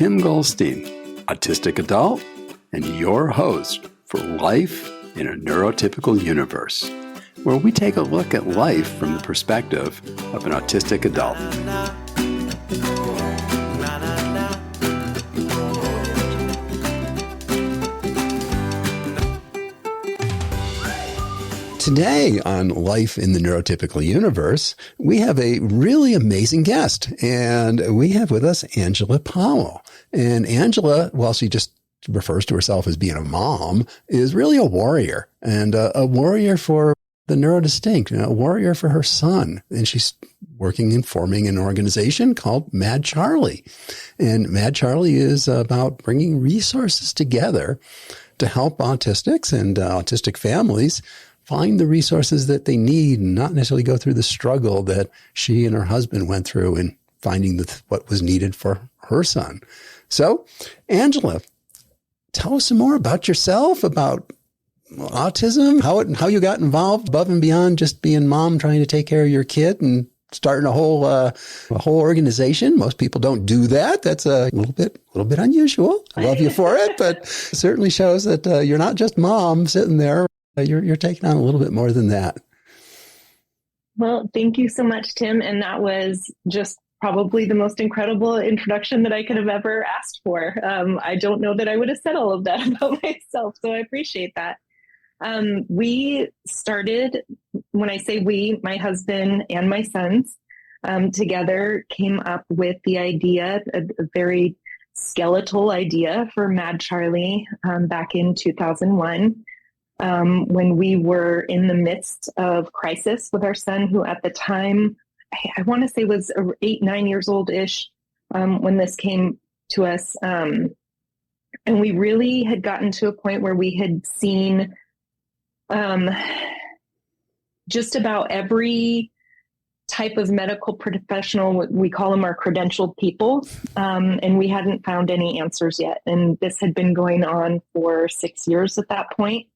Tim Goldstein, autistic adult, and your host for Life in a Neurotypical Universe, where we take a look at life from the perspective of an autistic adult. Today on Life in the Neurotypical Universe, we have a really amazing guest, and we have with us Angela Powell. And Angela, while she just refers to herself as being a mom, is really a warrior, and a warrior for the neurodistinct, and a warrior for her son. And she's working and forming an organization called Mad Charlie. And Mad Charlie is about bringing resources together to help autistics and autistic families find the resources that they need and not necessarily go through the struggle that she and her husband went through in finding what was needed for her son. So, Angela, tell us some more about yourself, about autism, how you got involved above and beyond just being mom, trying to take care of your kid and starting a whole organization. Most people don't do that. That's a little bit unusual. I love you for it, but it certainly shows that you're not just mom sitting there. You're taking on a little bit more than that. Well, thank you so much, Tim. And that was just probably the most incredible introduction that I could have ever asked for. I don't know that I would have said all of that about myself, so I appreciate that. We started, when I say we, my husband and my sons together came up with the idea, a very skeletal idea for Mad Charlie back in 2001. When we were in the midst of crisis with our son, who at the time, I want to say was 8-9 years old-ish when this came to us. And we really had gotten to a point where we had seen just about every type of medical professional, we call them our credentialed people, and we hadn't found any answers yet. And this had been going on for 6 years at that point.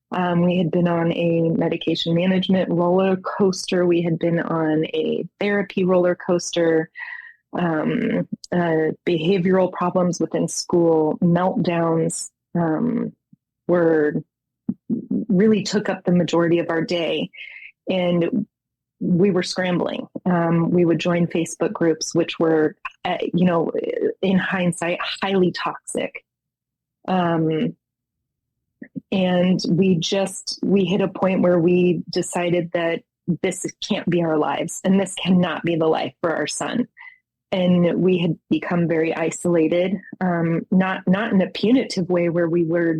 We had been on a medication management roller coaster. We had been on a therapy roller coaster, behavioral problems within school, meltdowns really took up the majority of our day. And we were scrambling. We would join Facebook groups, which were, in hindsight, highly toxic. And we hit a point where we decided that this can't be our lives and this cannot be the life for our son. And we had become very isolated, not in a punitive way where we were,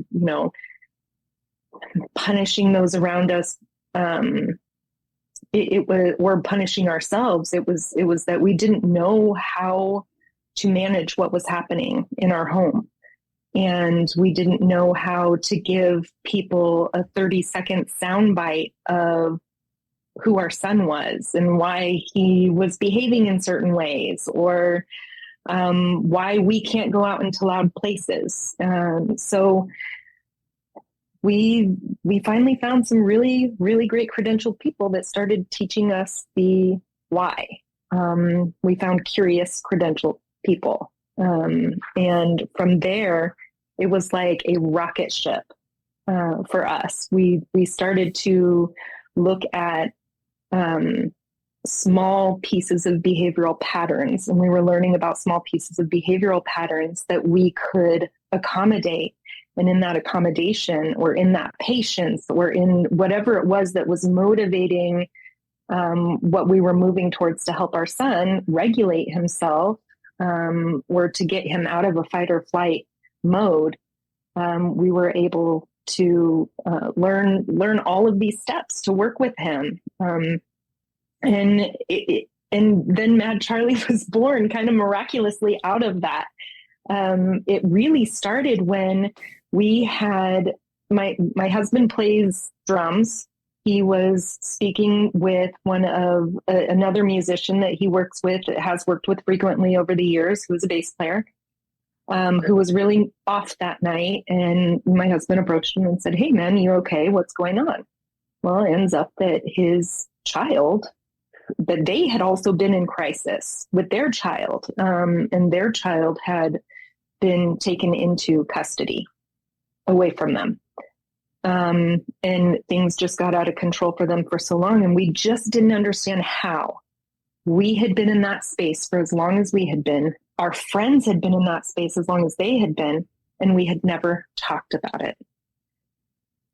punishing those around us. We're punishing ourselves. It was that we didn't know how to manage what was happening in our home. And we didn't know how to give people a 30-second soundbite of who our son was and why he was behaving in certain ways, or why we can't go out into loud places. So we finally found some really, really great credentialed people that started teaching us the why. We found curious credentialed people. And from there, it was like a rocket ship for us. We started to look at small pieces of behavioral patterns, and we were learning about small pieces of behavioral patterns that we could accommodate. And in that accommodation, or in that patience, or in whatever it was that was motivating what we were moving towards to help our son regulate himself, or to get him out of a fight or flight mode, we were able to learn all of these steps to work with him. And then Mad Charlie was born kind of miraculously out of that. It really started when we had, my husband plays drums. He was speaking with another musician that he works with, has worked with frequently over the years, who was a bass player, who was really off that night. And my husband approached him and said, "Hey man, you okay? What's going on?" Well, it ends up that his child, that they had also been in crisis with their child. And their child had been taken into custody away from them. And things just got out of control for them for so long. And we just didn't understand how. We had been in that space for as long as we had been. Our friends had been in that space as long as they had been, and we had never talked about it.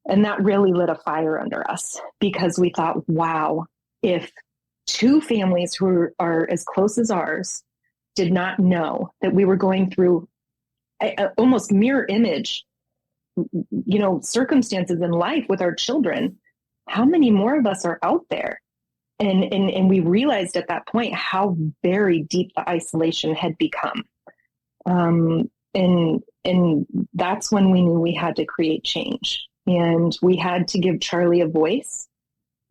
And that really lit a fire under us because we thought, wow, if two families who are as close as ours did not know that we were going through a almost mirror image, circumstances in life with our children, how many more of us are out there? And we realized at that point how very deep the isolation had become. And that's when we knew we had to create change. And we had to give Charlie a voice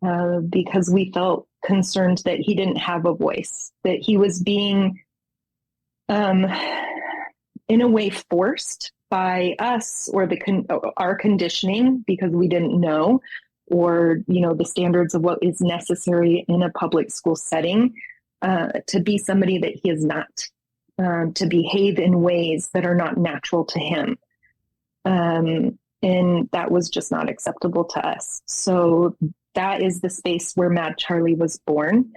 because we felt concerned that he didn't have a voice, that he was being, in a way, forced by us or our conditioning because we didn't know, or, the standards of what is necessary in a public school setting, to be somebody that he is not, to behave in ways that are not natural to him. And that was just not acceptable to us. So that is the space where Mad Charlie was born.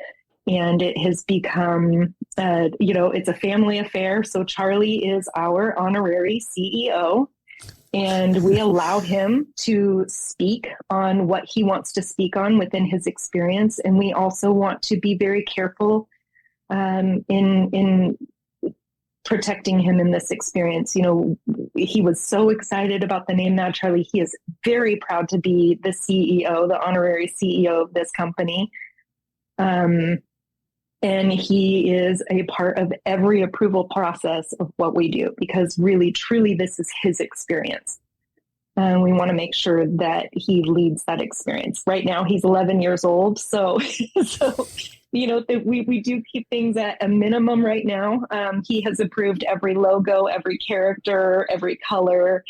And it has become, it's a family affair. So Charlie is our honorary CEO. And we allow him to speak on what he wants to speak on within his experience. And we also want to be very careful in protecting him in this experience. He was so excited about the name Mad Charlie. He is very proud to be the CEO, the honorary CEO of this company. And he is a part of every approval process of what we do, because really, truly, this is his experience. And we want to make sure that he leads that experience. Right now, he's 11 years old. So we do keep things at a minimum right now. He has approved every logo, every character, every color.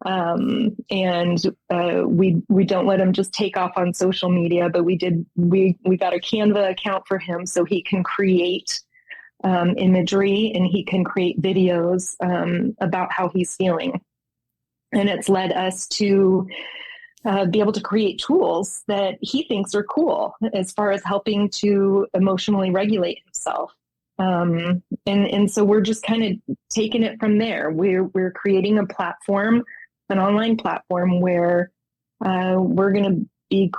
And we don't let him just take off on social media, but we got a Canva account for him so he can create imagery and he can create videos about how he's feeling. And it's led us to be able to create tools that he thinks are cool as far as helping to emotionally regulate himself. And so we're just kind of taking it from there. We're creating a platform, an online platform where we're going to be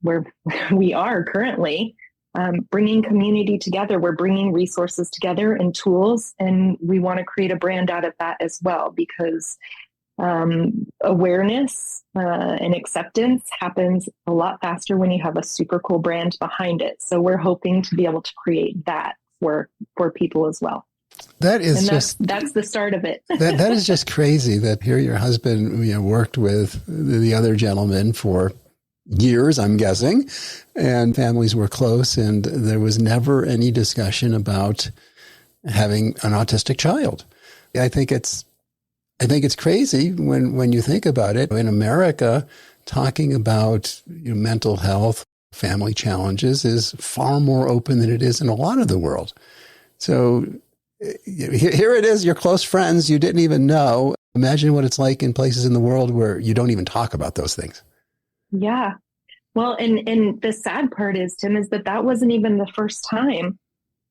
where we are currently bringing community together. We're bringing resources together and tools, and we want to create a brand out of that as well, because awareness and acceptance happens a lot faster when you have a super cool brand behind it. So we're hoping to be able to create that for people as well. That's the start of it. that is just crazy that here your husband worked with the other gentleman for years, I'm guessing, and families were close, and there was never any discussion about having an autistic child. I think it's crazy when you think about it. In America, talking about mental health, family challenges is far more open than it is in a lot of the world. So here it is, your close friends you didn't even know. Imagine what it's like in places in the world where you don't even talk about those things. Yeah. Well, and the sad part is, Tim, is that wasn't even the first time.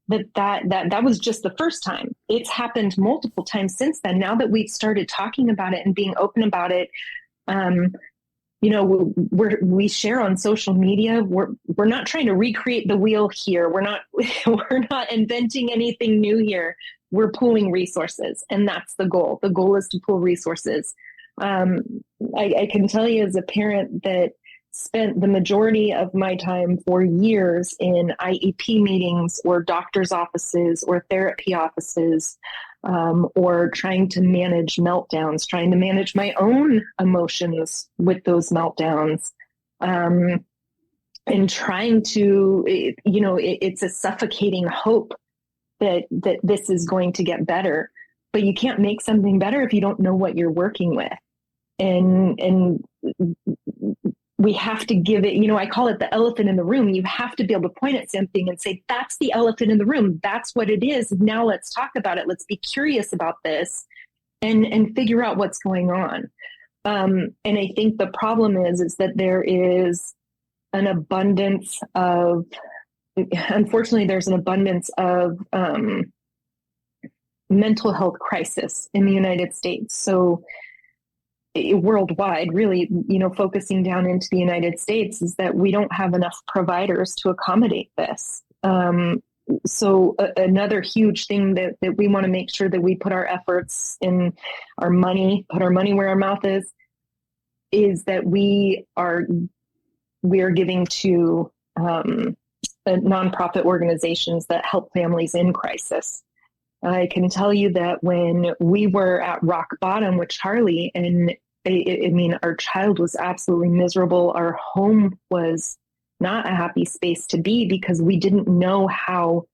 That was just the first time. It's happened multiple times since then. Now that we've started talking about it and being open about it, we share on social media. We're not trying to recreate the wheel here. We're not inventing anything new here. We're pooling resources, and that's the goal. The goal is to pool resources. I can tell you as a parent that spent the majority of my time for years in IEP meetings or doctor's offices or therapy offices, or trying to manage meltdowns, trying to manage my own emotions with those meltdowns, and trying to, it's a suffocating hope that this is going to get better, but you can't make something better if you don't know what you're working with. And we have to give it, I call it the elephant in the room. You have to be able to point at something and say, that's the elephant in the room. That's what it is. Now let's talk about it. Let's be curious about this. and figure out what's going on. And I think the problem is that there is an abundance of, unfortunately, there's an abundance of mental health crisis in the United States. So worldwide, really, focusing down into the United States, is that we don't have enough providers to accommodate this. So another huge thing that we want to make sure that we put our efforts in, our money, put our money where our mouth is that we are giving to nonprofit organizations that help families in crisis. I can tell you that when we were at rock bottom with Charlie, and I mean, our child was absolutely miserable. Our home was not a happy space to be because we didn't know how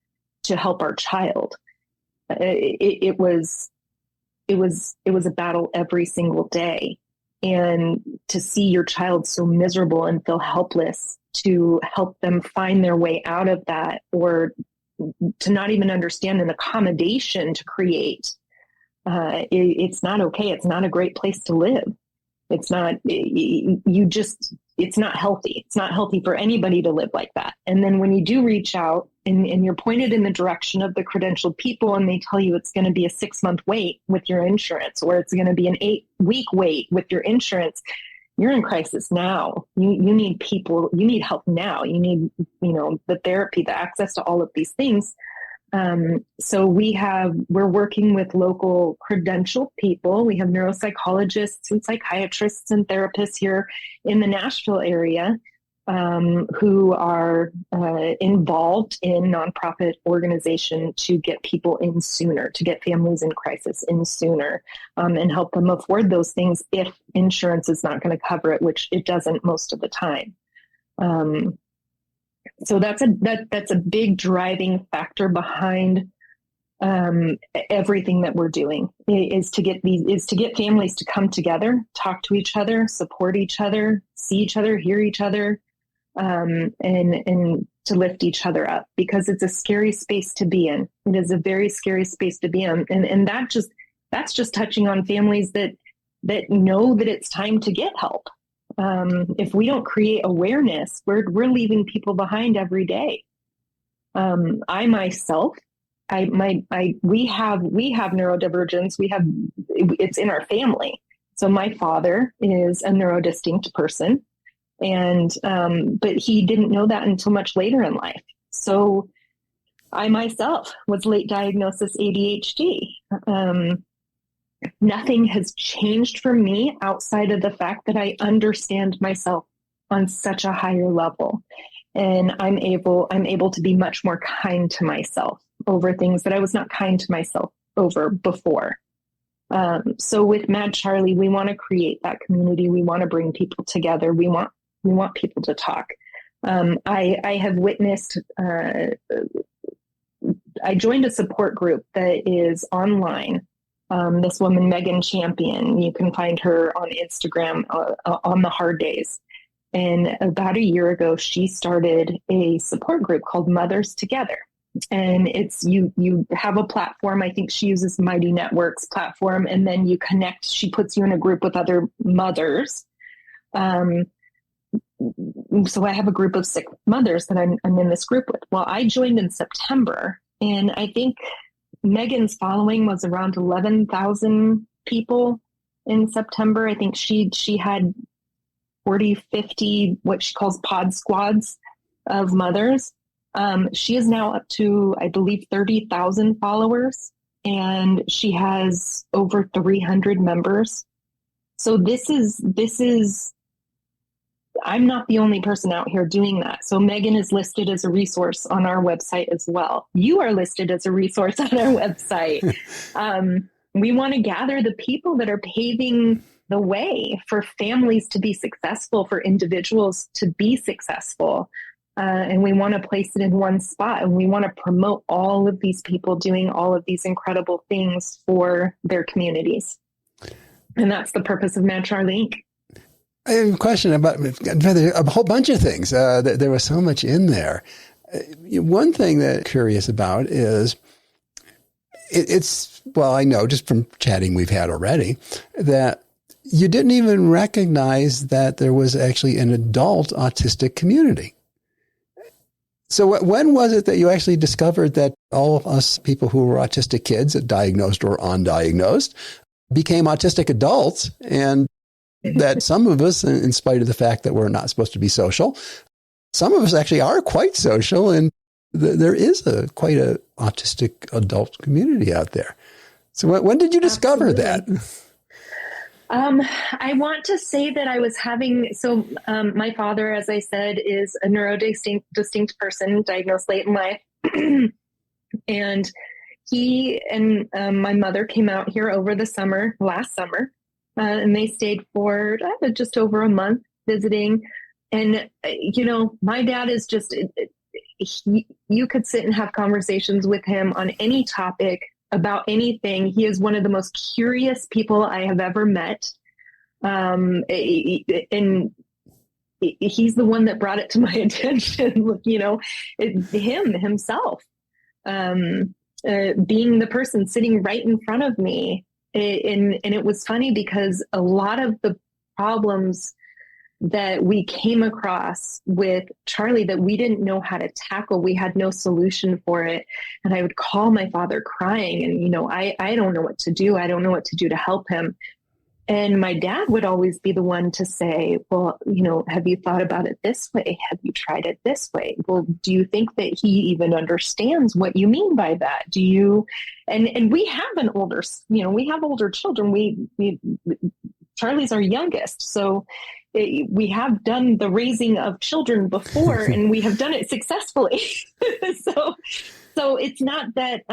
to help our child. It was a battle every single day. And to see your child so miserable and feel helpless, to help them find their way out of that, or to not even understand an accommodation to create, it's not okay. It's not a great place to live. It's not, it's not healthy. It's not healthy for anybody to live like that. And then when you do reach out and you're pointed in the direction of the credentialed people, and they tell you it's going to be a 6-month wait with your insurance, or it's going to be an 8-week wait with your insurance, you're in crisis now. You need people, you need help now. You need, the therapy, the access to all of these things. So we're working with local credentialed people. We have neuropsychologists and psychiatrists and therapists here in the Nashville area, who are involved in nonprofit organization to get people in sooner, to get families in crisis in sooner, and help them afford those things if insurance is not going to cover it, which it doesn't most of the time. So that's a big driving factor behind everything that we're doing, is to get families to come together, talk to each other, support each other, see each other, hear each other, and to lift each other up, because it's a scary space to be in. It is a very scary space to be in, and that's just touching on families that know that it's time to get help. If we don't create awareness, we're leaving people behind every day. I myself, we have neurodivergence. It's in our family. So my father is a neurodistinct person, and but he didn't know that until much later in life. So I myself was late diagnosis ADHD. Nothing has changed for me outside of the fact that I understand myself on such a higher level, and I'm able to be much more kind to myself over things that I was not kind to myself over before. So with Mad Charlie, we want to create that community. We want to bring people together. We want people to talk. I have witnessed. I joined a support group that is online. This woman, Megan Champion, you can find her on Instagram on the hard days. And about a year ago, she started a support group called Mothers Together. And it's, you have a platform. I think she uses Mighty Networks platform, and then you connect, she puts you in a group with other mothers. So I have a group of 6 mothers that I'm in this group with. Well, I joined in September, and I think Megan's following was around 11,000 people in September. I think she had 40, 50, what she calls pod squads of mothers. She is now up to, I believe, 30,000 followers, and she has over 300 members. So this is, I'm not the only person out here doing that. So Megan is listed as a resource on our website as well. You are listed as a resource on our website. We want to gather the people that are paving the way for families to be successful, for individuals to be successful. And we want to place it in one spot, and we want to promote all of these people doing all of these incredible things for their communities. And that's the purpose of Mad Charlie Inc. I have a question about a whole bunch of things. There was so much in there. One thing that I'm curious about is well, I know just from chatting we've had already that you didn't even recognize that there was actually an adult autistic community. So when was it that you actually discovered that all of us people who were autistic kids, diagnosed or undiagnosed, became autistic adults, and that some of us, in spite of the fact that we're not supposed to be social, some of us actually are quite social, and there is quite a autistic adult community out there. So when did you discover that? I want to say that I was my father, as I said, is a distinct person diagnosed late in life. And he and my mother came out here over the last summer, and they stayed for just over a month visiting. And, my dad is just, you could sit and have conversations with him on any topic about anything. He is one of the most curious people I have ever met. And he's the one that brought it to my attention, himself, being the person sitting right in front of me. And it was funny because a lot of the problems that we came across with Charlie that we didn't know how to tackle, we had no solution for it. And I would call my father crying and, I don't know what to do. I don't know what to do to help him. And my dad would always be the one to say, well, have you thought about it this way? Have you tried it this way? Well, do you think that he even understands what you mean by that? Do you, and we have we have older children. We Charlie's our youngest. So we have done the raising of children before and we have done it successfully. So it's not that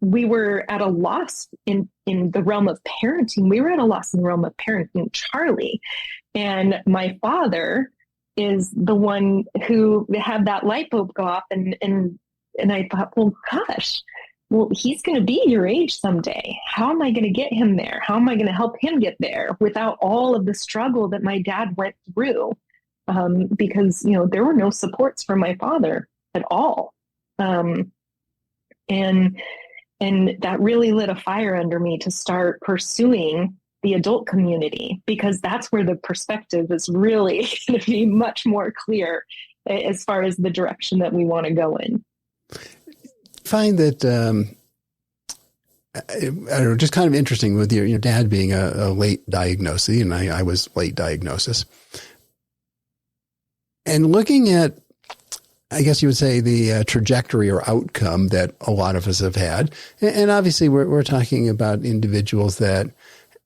we were at a loss in the realm of parenting. We were at a loss in the realm of parenting Charlie. And my father is the one who had that light bulb go off. And I thought, well, gosh, he's going to be your age someday. How am I going to get him there? How am I going to help him get there without all of the struggle that my dad went through? Because, there were no supports from my father at all. And that really lit a fire under me to start pursuing the adult community, because that's where the perspective is really going to be much more clear as far as the direction that we want to go in. Find that I don't know, just kind of interesting with your dad being a late diagnosis, and I was late diagnosis, and looking at, I guess you would say, the trajectory or outcome that a lot of us have had. And obviously we're talking about individuals that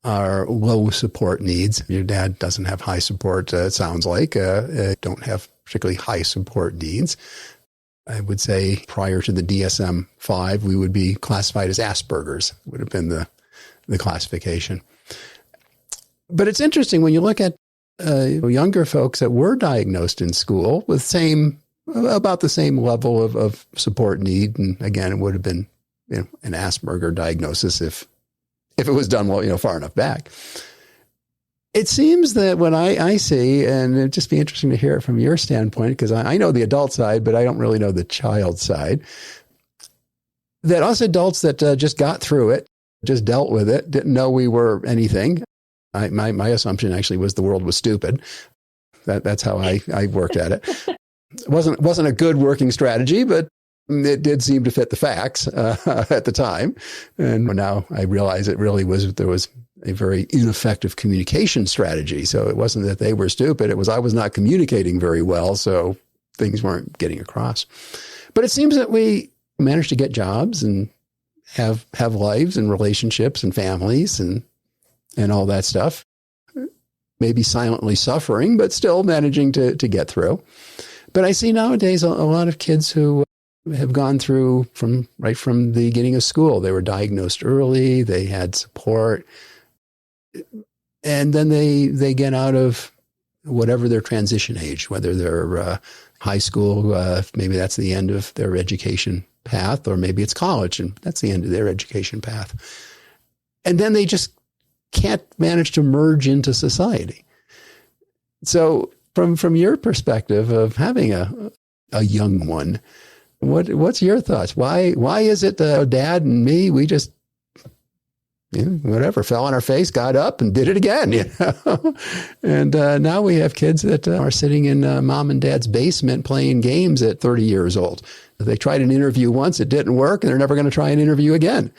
are low support needs. Your dad doesn't have high support, it sounds like, don't have particularly high support needs. I would say prior to the DSM-5, we would be classified as Asperger's, would have been the classification. But it's interesting when you look at younger folks that were diagnosed in school with about the same level of support need. And again, it would have been an Asperger diagnosis if it was done well, far enough back. It seems that when I see, and it'd just be interesting to hear it from your standpoint, because I know the adult side, but I don't really know the child side, that us adults that just got through it, just dealt with it, didn't know we were anything. My assumption actually was the world was stupid. That's how I worked at it. It wasn't a good working strategy, but it did seem to fit the facts at the time. And now I realize there was a very ineffective communication strategy. So it wasn't that they were stupid. It was I was not communicating very well, so things weren't getting across. But it seems that we managed to get jobs and have lives and relationships and families and all that stuff. Maybe silently suffering, but still managing to get through. But I see nowadays a lot of kids who have gone through right from the beginning of school. They were diagnosed early. They had support. And then they get out of whatever their transition age, whether they're high school, maybe that's the end of their education path, or maybe it's college and that's the end of their education path. And then they just can't manage to merge into society. So from your perspective of having a young one, What's your thoughts? Why is it Dad and me, we just, whatever, fell on our face, got up and did it again, And now we have kids that are sitting in mom and dad's basement playing games at 30 years old. They tried an interview once, it didn't work, and they're never going to try an interview again.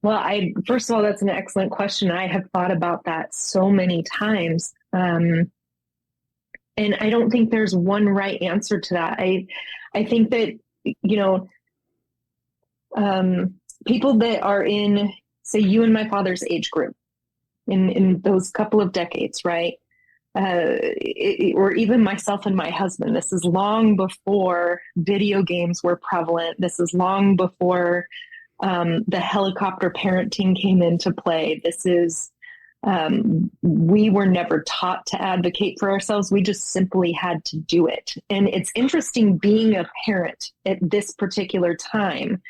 Well, first of all, that's an excellent question. I have thought about that so many times. And I don't think there's one right answer to that. I think that, people that are in, say, you and my father's age group, in those couple of decades, right? Or even myself and my husband, this is long before video games were prevalent. This is long before the helicopter parenting came into play. This is, we were never taught to advocate for ourselves. We just simply had to do it. And it's interesting being a parent at this particular time,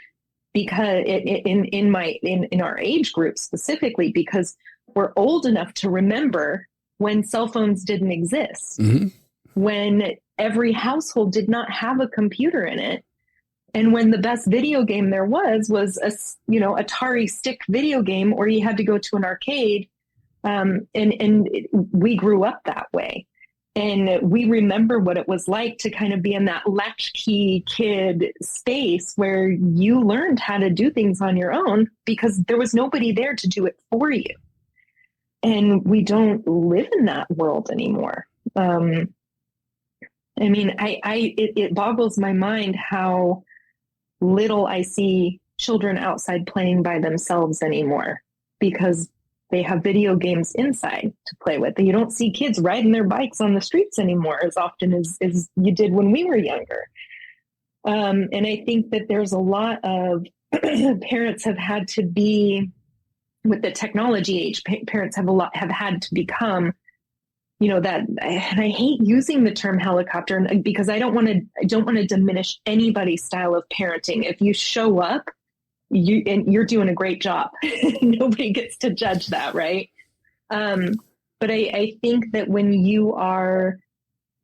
because in our age group specifically, because we're old enough to remember when cell phones didn't exist, when every household did not have a computer in it. And when the best video game there was Atari stick video game, or you had to go to an arcade. And we grew up that way. And we remember what it was like to kind of be in that latchkey kid space where you learned how to do things on your own because there was nobody there to do it for you. And we don't live in that world anymore. It boggles my mind how little I see children outside playing by themselves anymore, because they have video games inside to play with. You don't see kids riding their bikes on the streets anymore as often as you did when we were younger. And I think that there's a lot of parents have had to be, with the technology age, parents have had to become, that, and I hate using the term helicopter because I don't want to diminish anybody's style of parenting. If you show up, you're doing a great job. Nobody gets to judge that, right? But I think that when you are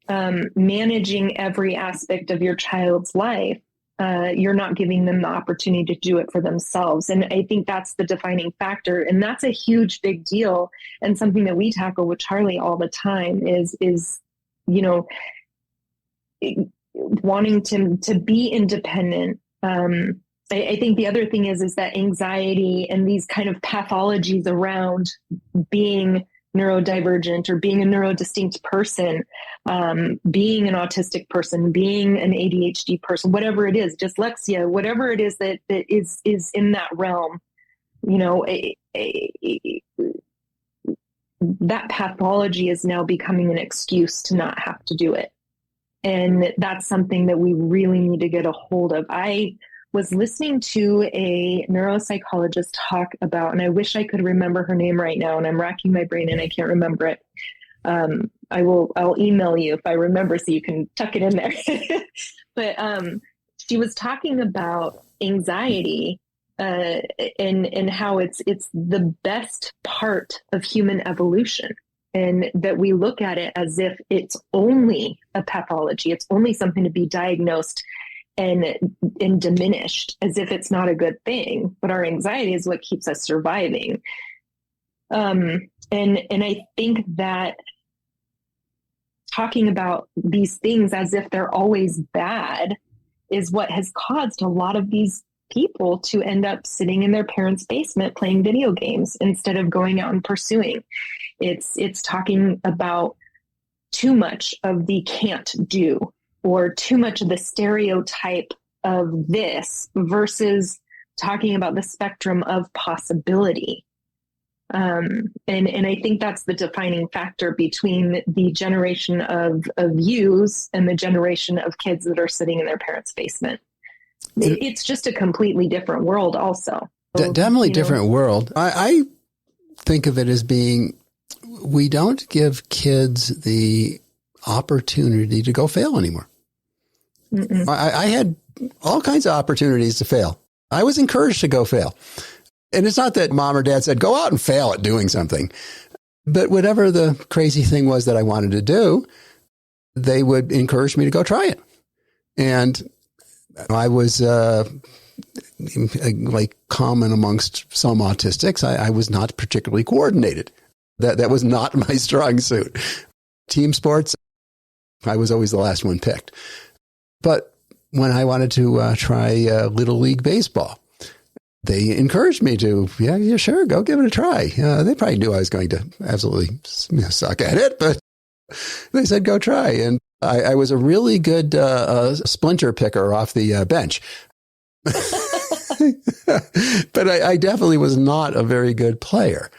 managing every aspect of your child's life, you're not giving them the opportunity to do it for themselves. And I think that's the defining factor. And that's a huge, big deal. And something that we tackle with Charlie all the time is wanting to be independent. I think the other thing is that anxiety and these kind of pathologies around being neurodivergent or being a neurodistinct person, being an autistic person, being an ADHD person, whatever it is, dyslexia, whatever it is that is in that realm, that pathology is now becoming an excuse to not have to do it. And that's something that we really need to get a hold of. I was listening to a neuropsychologist talk about, and I wish I could remember her name right now, and I'm racking my brain and I can't remember it. I'll email you if I remember so you can tuck it in there. But she was talking about anxiety and how it's the best part of mutant evolution, and that we look at it as if it's only a pathology. It's only something to be diagnosed and diminished, as if it's not a good thing. But our anxiety is what keeps us surviving. And I think that talking about these things as if they're always bad is what has caused a lot of these people to end up sitting in their parents' basement playing video games instead of going out and pursuing. It's talking about too much of the can't do, or too much of the stereotype of this, versus talking about the spectrum of possibility. And I think that's the defining factor between the generation of yous and the generation of kids that are sitting in their parents' basement. It's just a completely different world also. Definitely different world. I think of it as being, we don't give kids the opportunity to go fail anymore. I had all kinds of opportunities to fail. I was encouraged to go fail. And it's not that mom or dad said, go out and fail at doing something. But whatever the crazy thing was that I wanted to do, they would encourage me to go try it. And I was, like common amongst some autistics, I was not particularly coordinated. That was not my strong suit. Team sports, I was always the last one picked. But when I wanted to try Little League baseball, they encouraged me to, yeah, sure, go give it a try. They probably knew I was going to absolutely suck at it, but they said, go try. And I was a really good splinter picker off the bench. But I definitely was not a very good player.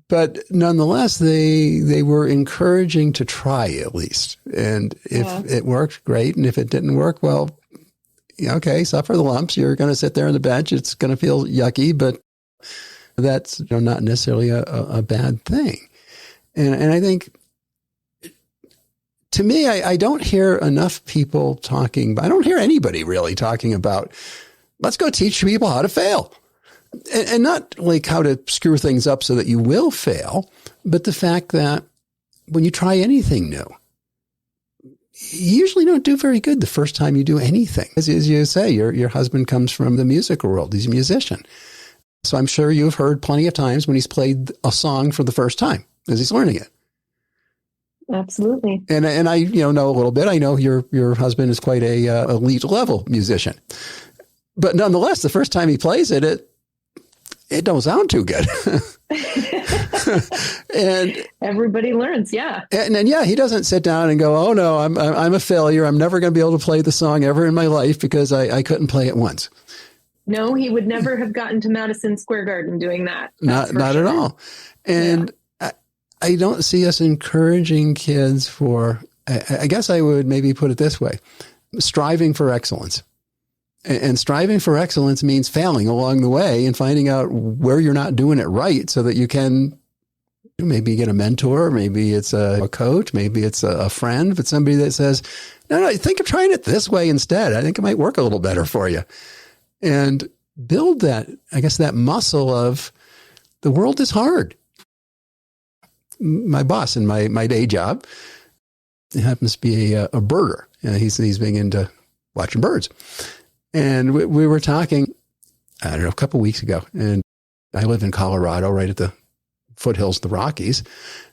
But nonetheless, they were encouraging to try at least. And if it worked, great. And if it didn't work, well, okay, suffer the lumps. You're going to sit there on the bench. It's going to feel yucky, but that's not necessarily a bad thing. And I think, to me, I don't hear enough people talking, I don't hear anybody really talking about, let's go teach people how to fail. And not like how to screw things up so that you will fail, but the fact that when you try anything new, you usually don't do very good the first time you do anything. As you say, your husband comes from the musical world. He's a musician. So I'm sure you've heard plenty of times when he's played a song for the first time as he's learning it. Absolutely. And I know a little bit. I know your husband is quite a elite level musician. But nonetheless, the first time he plays it don't sound too good. And everybody learns, yeah. And then, he doesn't sit down and go, oh no, I'm a failure. I'm never going to be able to play the song ever in my life because I couldn't play it once. No, he would never have gotten to Madison Square Garden doing that. Not at all. And I don't see us encouraging kids for, I guess I would maybe put it this way, striving for excellence. And striving for excellence means failing along the way and finding out where you're not doing it right so that you can maybe get a mentor, maybe it's a coach, maybe it's a friend, but somebody that says, no, think of trying it this way instead. I think it might work a little better for you. And build that, I guess, that muscle of the world is hard. My boss in my day job happens to be a birder. He's big into watching birds. And we were talking, I don't know, a couple of weeks ago, and I live in Colorado, right at the foothills of the Rockies.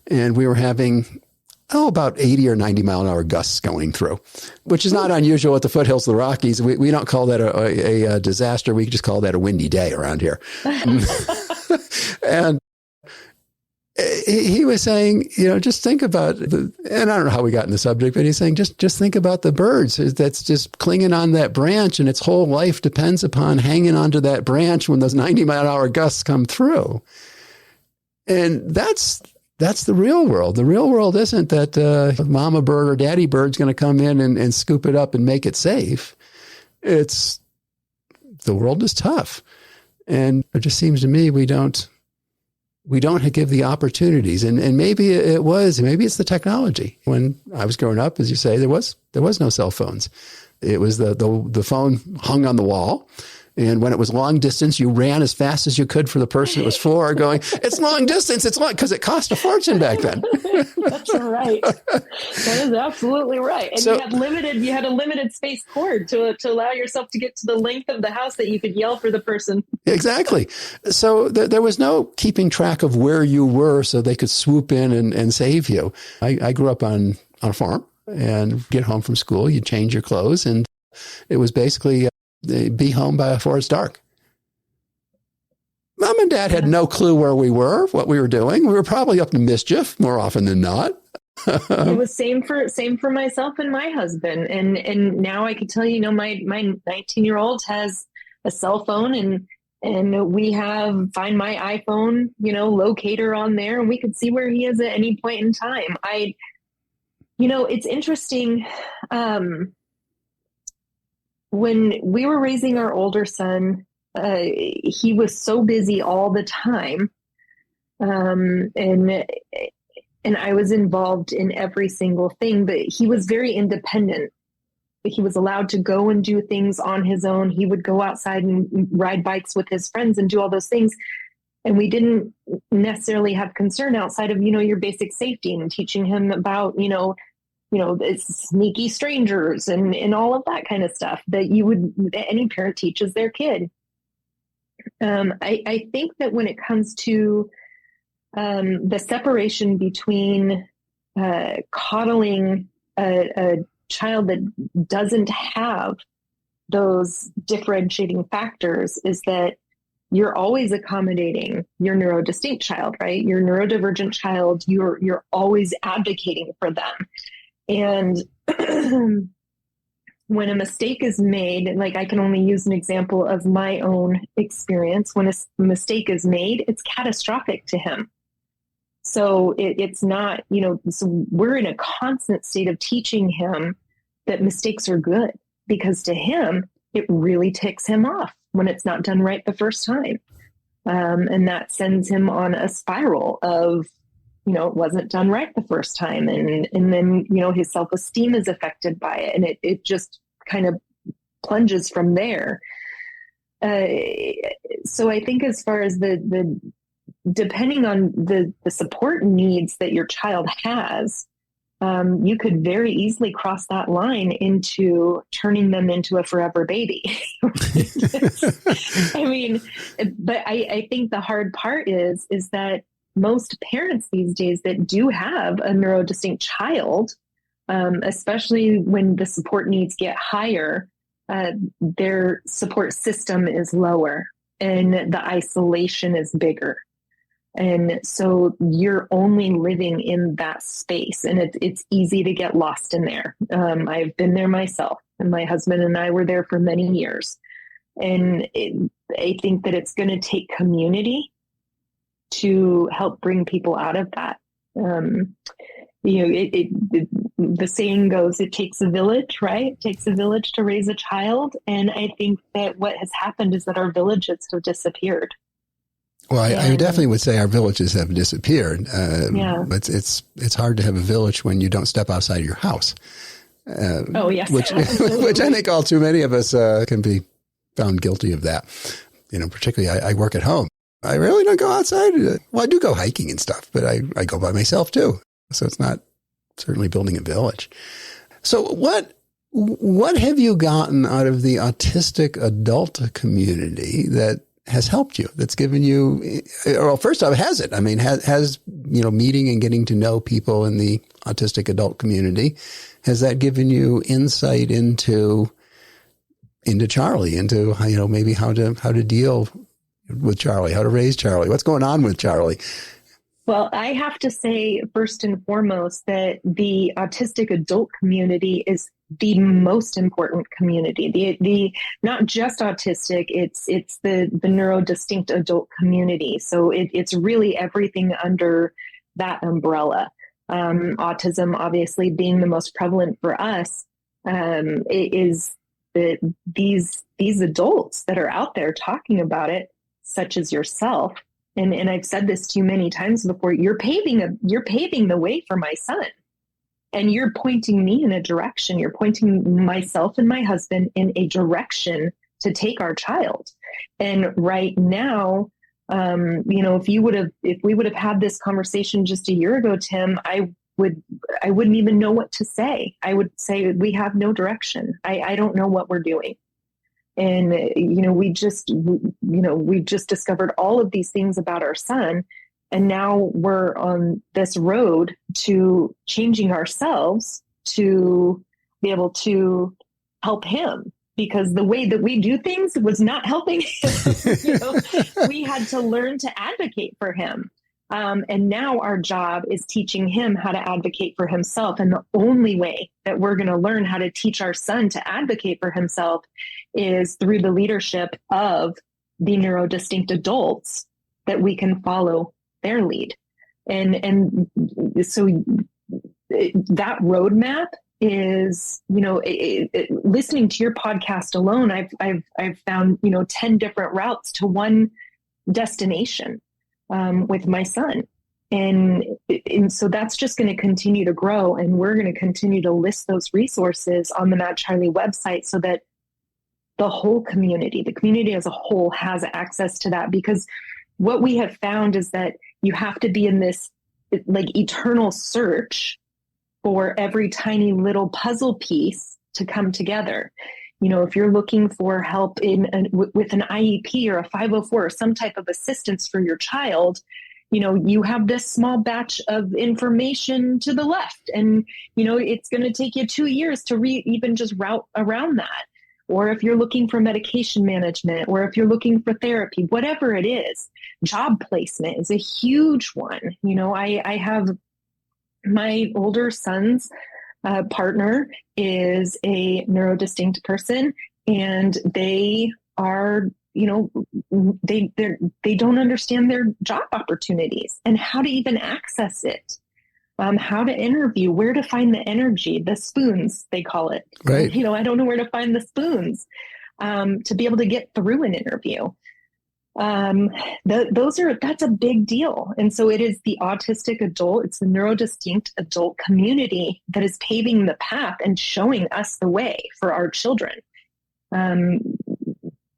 And we were having, about 80 or 90 mile an hour gusts going through, which is not unusual at the foothills of the Rockies. We don't call that a disaster. We just call that a windy day around here. And he was saying, just think about and I don't know how we got in the subject, but he's saying, just think about the birds that's just clinging on that branch and its whole life depends upon hanging onto that branch when those 90 mile an hour gusts come through. And that's the real world. The real world isn't that mama bird or daddy bird's going to come in and scoop it up and make it safe. It's the world is tough. And it just seems to me we don't give the opportunities. And maybe maybe it's the technology. When I was growing up, as you say, there was no cell phones. It was the phone hung on the wall. And when it was long distance, you ran as fast as you could for the person it was for, going, it's long distance, it's long, because it cost a fortune back then. That's right. That is absolutely right. And you had a limited space cord to allow yourself to get to the length of the house that you could yell for the person. Exactly. So there was no keeping track of where you were so they could swoop in and save you. I grew up on a farm, and get home from school, you change your clothes, and it was basically be home before it's dark. Mom and Dad had no clue where we were, what we were doing. We were probably up to mischief more often than not. It was same for myself and my husband. And now I could tell you, my 19-year-old has a cell phone, and we have Find My iPhone, locator on there, and we could see where he is at any point in time. It's interesting. When we were raising our older son, he was so busy all the time. And I was involved in every single thing, but he was very independent. He was allowed to go and do things on his own. He would go outside and ride bikes with his friends and do all those things. And we didn't necessarily have concern outside of, your basic safety and teaching him about, it's sneaky strangers and all of that kind of stuff that any parent teaches their kid. I think that when it comes to the separation between coddling a child that doesn't have those differentiating factors, is that you're always accommodating your neurodistinct child, right? Your neurodivergent child, you're always advocating for them. And when a mistake is made, like I can only use an example of my own experience. When a mistake is made, it's catastrophic to him. So it's not, so we're in a constant state of teaching him that mistakes are good, because to him, it really ticks him off when it's not done right the first time. And that sends him on a spiral of, it wasn't done right the first time. And then, his self-esteem is affected by it. And it just kind of plunges from there. So I think as far as the depending on the support needs that your child has, you could very easily cross that line into turning them into a forever baby. I mean, but I think the hard part is that most parents these days that do have a neurodistinct child, especially when the support needs get higher, their support system is lower and the isolation is bigger. And so you're only living in that space, and it's easy to get lost in there. I've been there myself, and my husband and I were there for many years. And I think that it's going to take community to help bring people out of that. The saying goes, it takes a village, right? It takes a village to raise a child. And I think that what has happened is that our villages have disappeared. Well, I definitely would say our villages have disappeared. Yeah. But it's hard to have a village when you don't step outside your house. Oh, yes. Which I think all too many of us can be found guilty of that. Particularly I work at home. I really don't go outside. Well, I do go hiking and stuff, but I go by myself too. So it's not certainly building a village. So what have you gotten out of the autistic adult community that has helped you, that's given you, well, first off, has it? I mean, has meeting and getting to know people in the autistic adult community, has that given you insight into Charlie, into, maybe how to deal with Charlie, how to raise Charlie, what's going on with Charlie? Well, I have to say, first and foremost, that the autistic adult community is the most important community. The not just autistic, it's the neurodistinct adult community. So it's really everything under that umbrella. Autism, obviously, being the most prevalent for us, it is these adults that are out there talking about it, such as yourself. And I've said this to you many times before, you're paving the way for my son. And you're pointing me in a direction. You're pointing myself and my husband in a direction to take our child. And right now, if we would have had this conversation just a year ago, Tim, I wouldn't even know what to say. I would say we have no direction. I don't know what we're doing. And, we just discovered all of these things about our son. And now we're on this road to changing ourselves to be able to help him, because the way that we do things was not helping him. We had to learn to advocate for him. And now our job is teaching him how to advocate for himself. And the only way that we're going to learn how to teach our son to advocate for himself is through the leadership of the neurodistinct adults that we can follow their lead. And so that roadmap is, listening to your podcast alone, I've found, 10 different routes to one destination with my son. And so that's just going to continue to grow. And we're going to continue to list those resources on the Mad Charlie website so that the whole community, the community as a whole, has access to that. Because what we have found is that you have to be in this like eternal search for every tiny little puzzle piece to come together. If you're looking for help with an IEP or a 504 or some type of assistance for your child, you have this small batch of information to the left, and, it's going to take you 2 years to even just route around that. Or if you're looking for medication management, or if you're looking for therapy, whatever it is, job placement is a huge one. I have my older son's partner is a neurodistinct person, and they are, they don't understand their job opportunities and how to even access it, how to interview, where to find the energy, the spoons, they call it. Right. I don't know where to find the spoons to be able to get through an interview. That's a big deal. And so it is the autistic adult, it's the neurodistinct adult community that is paving the path and showing us the way for our children.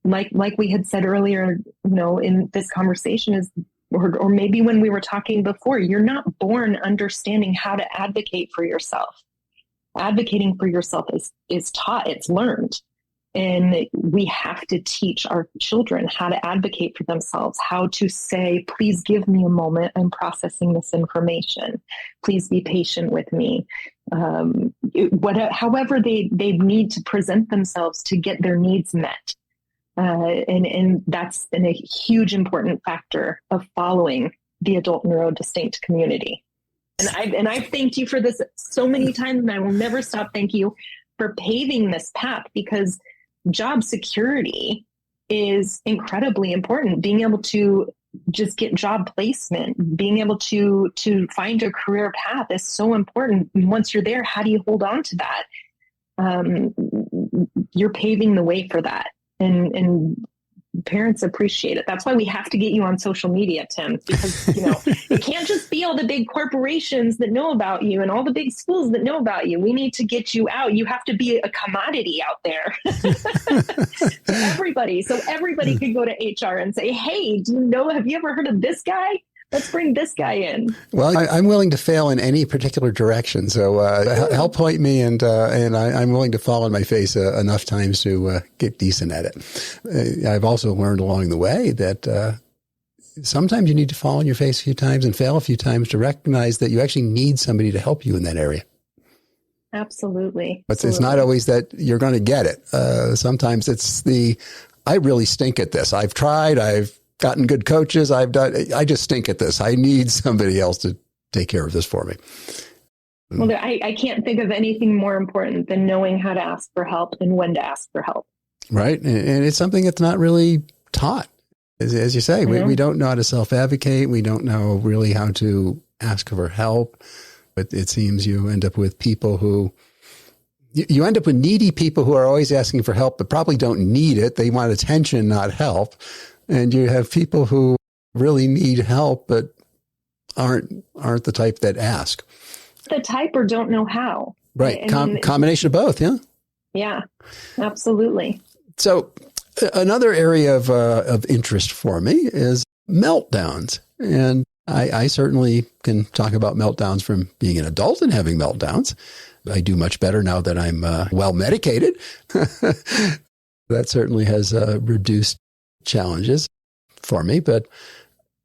Like we had said earlier, in this conversation or maybe when we were talking before, you're not born understanding how to advocate for yourself. Advocating for yourself is taught, it's learned. And we have to teach our children how to advocate for themselves, how to say, please give me a moment. I'm processing this information. Please be patient with me. However they need to present themselves to get their needs met. And that's a huge important factor of following the adult neurodistinct community. And I've thanked you for this so many times, and I will never stop thanking you for paving this path, because job security is incredibly important. Being able to just get job placement, being able to find a career path is so important. And once you're there, how do you hold on to that? You're paving the way for that. And parents appreciate it. That's why we have to get you on social media, Tim, because, it can't just be all the big corporations that know about you and all the big schools that know about you. We need to get you out. You have to be a commodity out there to everybody. So everybody could go to HR and say, hey, have you ever heard of this guy? Let's bring this guy in. Well, I'm willing to fail in any particular direction. So help point me, and I'm willing to fall on my face enough times to get decent at it. I've also learned along the way that sometimes you need to fall on your face a few times and fail a few times to recognize that you actually need somebody to help you in that area. Absolutely. But it's not always that you're going to get it. Sometimes it's I really stink at this. I've tried. I've gotten good coaches. I just stink at this. I need somebody else to take care of this for me. Well, I can't think of anything more important than knowing how to ask for help and when to ask for help. Right. And it's something that's not really taught. As you say, we don't know how to self-advocate. We don't know really how to ask for help. But it seems you end up with people you end up with needy people who are always asking for help, but probably don't need it. They want attention, not help. And you have people who really need help, but aren't the type that ask. The type or don't know how. Right. Combination of both. Yeah. Yeah, absolutely. So another area of interest for me is meltdowns. And I certainly can talk about meltdowns from being an adult and having meltdowns. I do much better now that I'm well medicated. That certainly has reduced challenges for me. But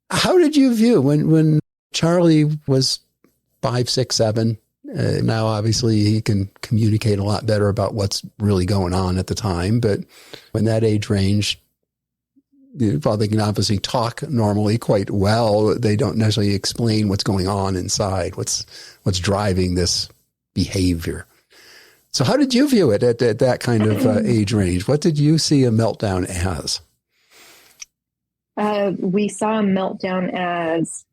how did you view when Charlie was 5, 6, 7? Now, obviously, he can communicate a lot better about what's really going on at the time. But when that age range, while they can obviously talk normally quite well, they don't necessarily explain what's going on inside, what's driving this behavior. So how did you view it at that kind of age range? What did you see a meltdown as? We saw a meltdown as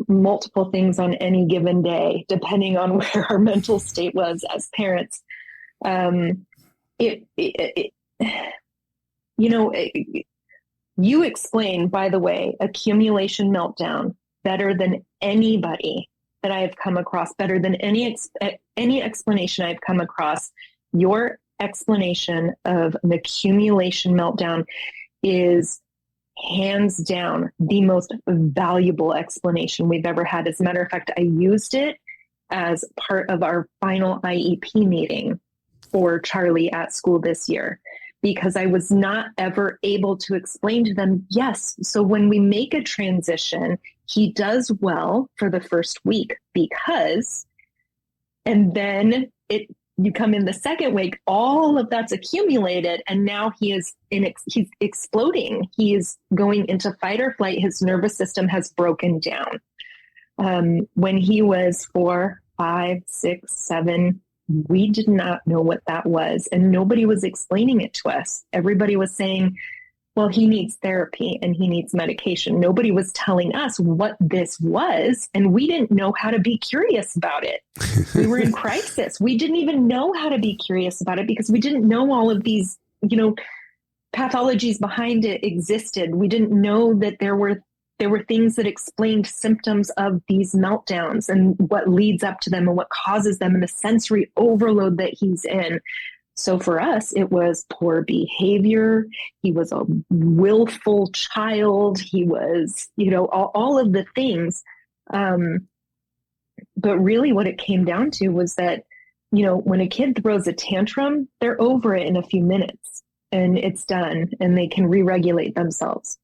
multiple things on any given day, depending on where our mental state was as parents. You explain, by the way, accumulation meltdown better than anybody that I have come across, better than any explanation I've come across. Your explanation of an accumulation meltdown is hands down the most valuable explanation we've ever had. As a matter of fact, I used it as part of our final IEP meeting for Charlie at school this year, because I was not ever able to explain to them, yes, so when we make a transition, he does well for the first week because, and then you come in the second week, all of that's accumulated, and now he's exploding. He is going into fight or flight. His nervous system has broken down. When he was 4, 5, 6, 7, we did not know what that was, and nobody was explaining it to us. Everybody was saying, well, he needs therapy and he needs medication. Nobody was telling us what this was, and we didn't know how to be curious about it. We were in crisis. We didn't even know how to be curious about it because we didn't know all of these, pathologies behind it existed. We didn't know that there were things that explained symptoms of these meltdowns and what leads up to them and what causes them and the sensory overload that he's in. So for us, it was poor behavior. He was a willful child. He was, all of the things. But really what it came down to was that, when a kid throws a tantrum, they're over it in a few minutes and it's done and they can re-regulate themselves.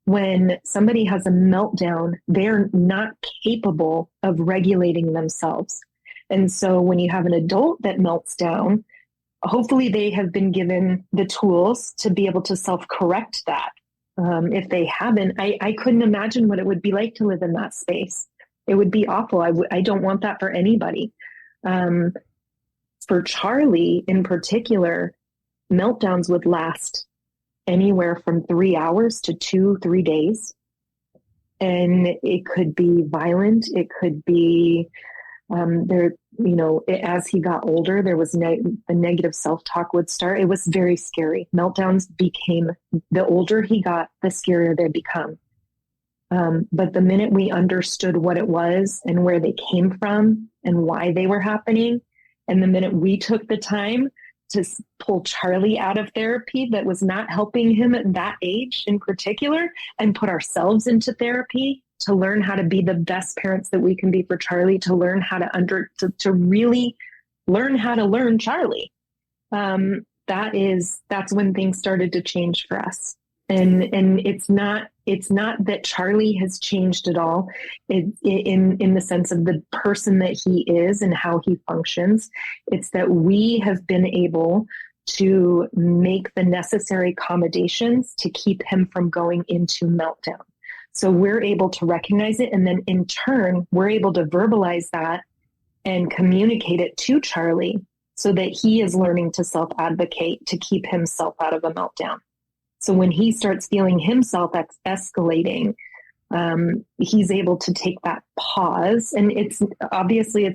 When somebody has a meltdown, they're not capable of regulating themselves. And so when you have an adult that melts down, hopefully they have been given the tools to be able to self-correct that. If they haven't, I couldn't imagine what it would be like to live in that space. It would be awful. I don't want that for anybody. For Charlie in particular, meltdowns would last anywhere from 3 hours to 2-3 days. And it could be violent. It could be as he got older, there was the negative self-talk would start. It was very scary. Meltdowns became, the older he got, the scarier they become. But the minute we understood what it was and where they came from and why they were happening, and the minute we took the time to pull Charlie out of therapy that was not helping him at that age in particular, and put ourselves into therapy to learn how to be the best parents that we can be for Charlie, to learn how to really learn how to learn Charlie. That's when things started to change for us. And it's not that Charlie has changed at all in the sense of the person that he is and how he functions. It's that we have been able to make the necessary accommodations to keep him from going into meltdown. So we're able to recognize it, and then in turn, we're able to verbalize that and communicate it to Charlie so that he is learning to self-advocate to keep himself out of a meltdown. So when he starts feeling himself escalating, he's able to take that pause. And it's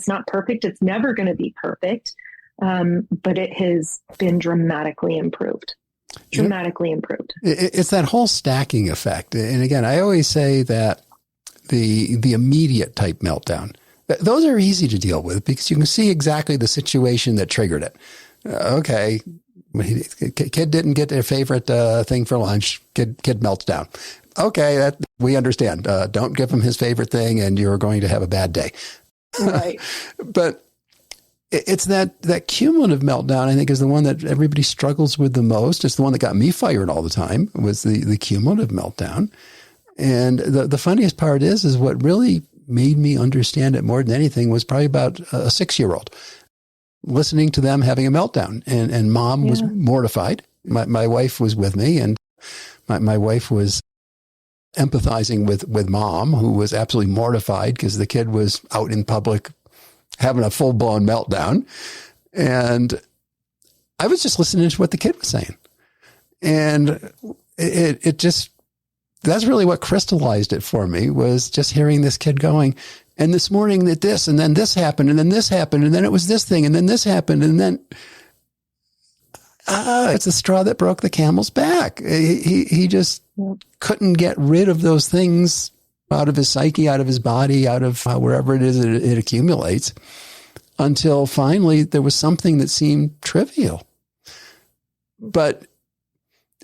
not perfect. It's never going to be perfect, but it has been dramatically improved. It's that whole stacking effect. And again, I always say that the immediate type meltdown, those are easy to deal with because you can see exactly the situation that triggered it. Okay. Kid didn't get their favorite thing for lunch. Kid melts down. Okay. That we understand. Don't give him his favorite thing and you're going to have a bad day. Right. But it's that cumulative meltdown, I think, is the one that everybody struggles with the most. It's the one that got me fired all the time, was the cumulative meltdown. And the funniest part is what really made me understand it more than anything was probably about a 6-year-old listening to them having a meltdown. And mom was mortified. My wife was with me, and my wife was empathizing with mom, who was absolutely mortified because the kid was out in public having a full-blown meltdown. And I was just listening to what the kid was saying. And it just, that's really what crystallized it for me, was just hearing this kid going, and this morning that this, and then this happened, and then this happened, and then it was this thing, and then this happened, and then it's the straw that broke the camel's back. He just couldn't get rid of those things out of his psyche, out of his body, out of wherever it is it accumulates, until finally there was something that seemed trivial. But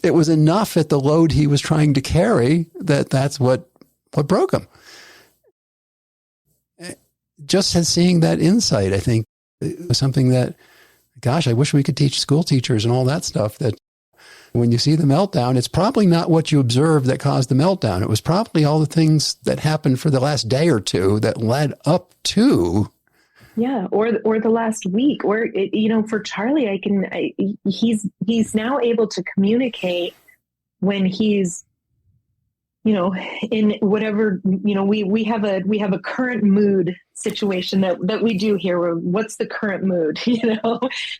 it was enough at the load he was trying to carry that's what broke him. just seeing that insight, I think, was something that, gosh, I wish we could teach school teachers and all that stuff, that when you see the meltdown, it's probably not what you observed that caused the meltdown. It was probably all the things that happened for the last day or two that led up to. Yeah. Or the last week, or, for Charlie, he's now able to communicate when he's, in whatever, we have a current mood situation that we do here. Where what's the current mood,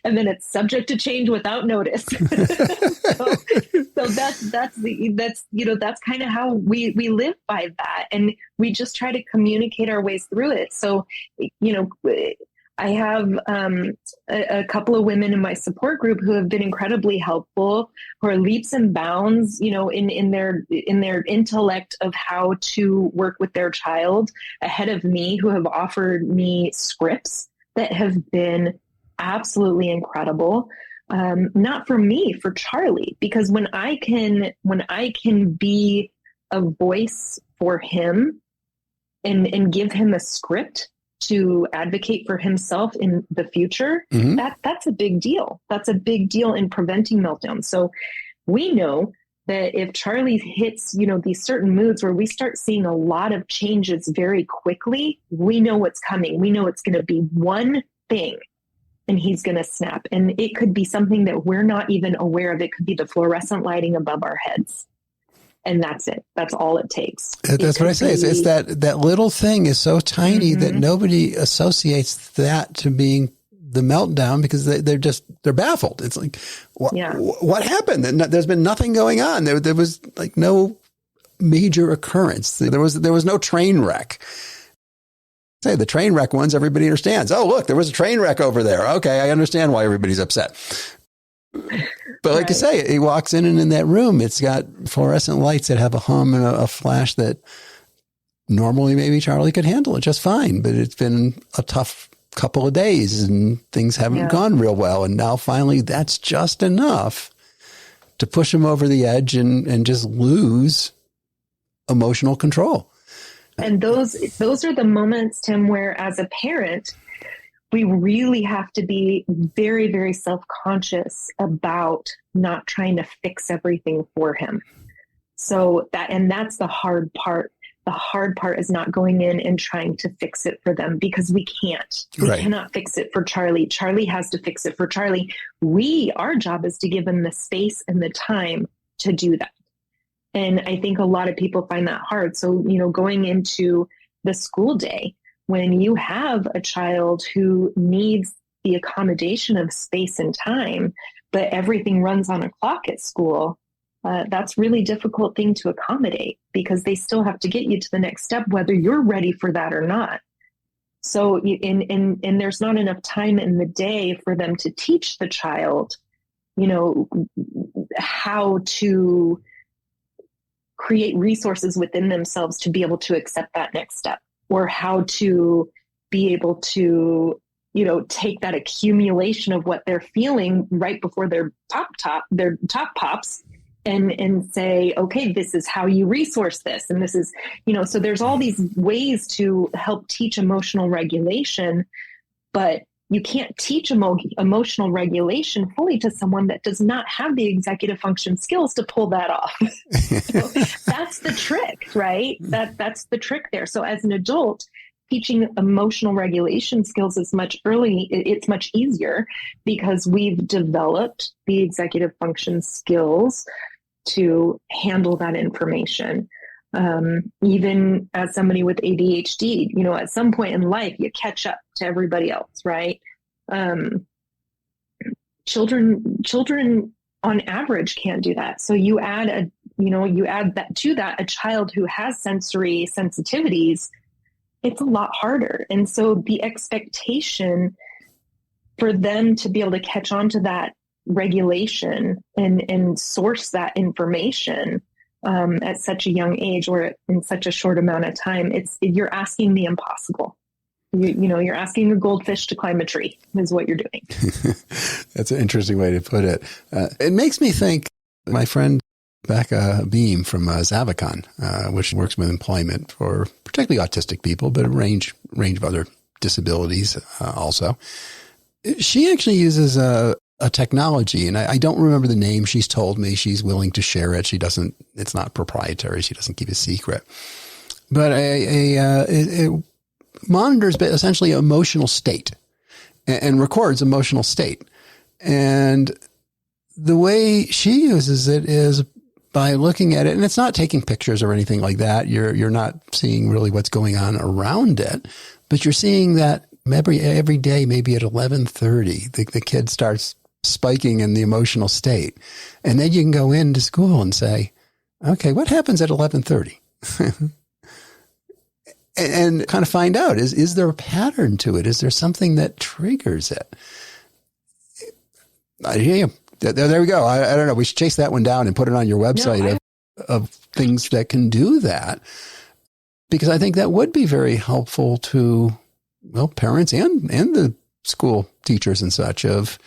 and then it's subject to change without notice. so that's kind of how we live by that. And we just try to communicate our ways through it. So, I have a couple of women in my support group who have been incredibly helpful, who are leaps and bounds, in their intellect of how to work with their child ahead of me, who have offered me scripts that have been absolutely incredible. Not for me, for Charlie, because when I can be a voice for him and give him a script to advocate for himself in the future, mm-hmm. that's a big deal. That's a big deal in preventing meltdowns. So we know that if Charlie hits, these certain moods where we start seeing a lot of changes very quickly, we know what's coming. We know it's going to be one thing and he's going to snap. And it could be something that we're not even aware of. It could be the fluorescent lighting above our heads. And that's it. That's all it takes. That's what I say. It's that little thing is so tiny mm-hmm. that nobody associates that to being the meltdown, because they're baffled. It's like, what happened? There's been nothing going on. There was like no major occurrence. There was no train wreck. Say the train wreck ones, everybody understands. Oh, look, there was a train wreck over there. Okay, I understand why everybody's upset. But like you say, he walks in and in that room, it's got fluorescent lights that have a hum and a flash that normally maybe Charlie could handle it just fine. But it's been a tough couple of days and things haven't gone real well. And now finally that's just enough to push him over the edge and just lose emotional control. And those are the moments, Tim, where as a parent, we really have to be very, very self-conscious about not trying to fix everything for him. So that's the hard part. The hard part is not going in and trying to fix it for them, because we can't. We cannot fix it for Charlie. Charlie has to fix it for Charlie. Our job is to give him the space and the time to do that. And I think a lot of people find that hard. So, going into the school day, when you have a child who needs the accommodation of space and time, but everything runs on a clock at school, that's a really difficult thing to accommodate, because they still have to get you to the next step, whether you're ready for that or not. So, and there's not enough time in the day for them to teach the child, how to create resources within themselves to be able to accept that next step, or how to be able to, take that accumulation of what they're feeling right before their top pops and say, okay, this is how you resource this. And this is, so there's all these ways to help teach emotional regulation, but you can't teach emotional regulation fully to someone that does not have the executive function skills to pull that off. So that's the trick, right? That's the trick there. So as an adult, teaching emotional regulation skills it's much easier, because we've developed the executive function skills to handle that information. Even as somebody with ADHD, at some point in life, you catch up to everybody else, right? Children on average can't do that. So you add that a child who has sensory sensitivities, it's a lot harder. And so the expectation for them to be able to catch on to that regulation and source that information at such a young age or in such a short amount of time, you're asking the impossible. You're asking a goldfish to climb a tree is what you're doing. That's an interesting way to put it. It makes me think, my friend Becca Beam from Zavicon, which works with employment for particularly autistic people, but a range of other disabilities also. She actually uses a technology, and I don't remember the name. She's told me she's willing to share it. It's not proprietary. She doesn't keep a secret. But it monitors essentially emotional state and records emotional state. And the way she uses it is by looking at it, and it's not taking pictures or anything like that. You're not seeing really what's going on around it, but you're seeing that every day, maybe at 11:30, the kid starts spiking in the emotional state. And then you can go into school and say, okay, what happens at 11:30? and kind of find out, is there a pattern to it? Is there something that triggers it? I hear you. There we go. I don't know. We should chase that one down and put it on your website of things that can do that. Because I think that would be very helpful to, well, parents and the school teachers and such, of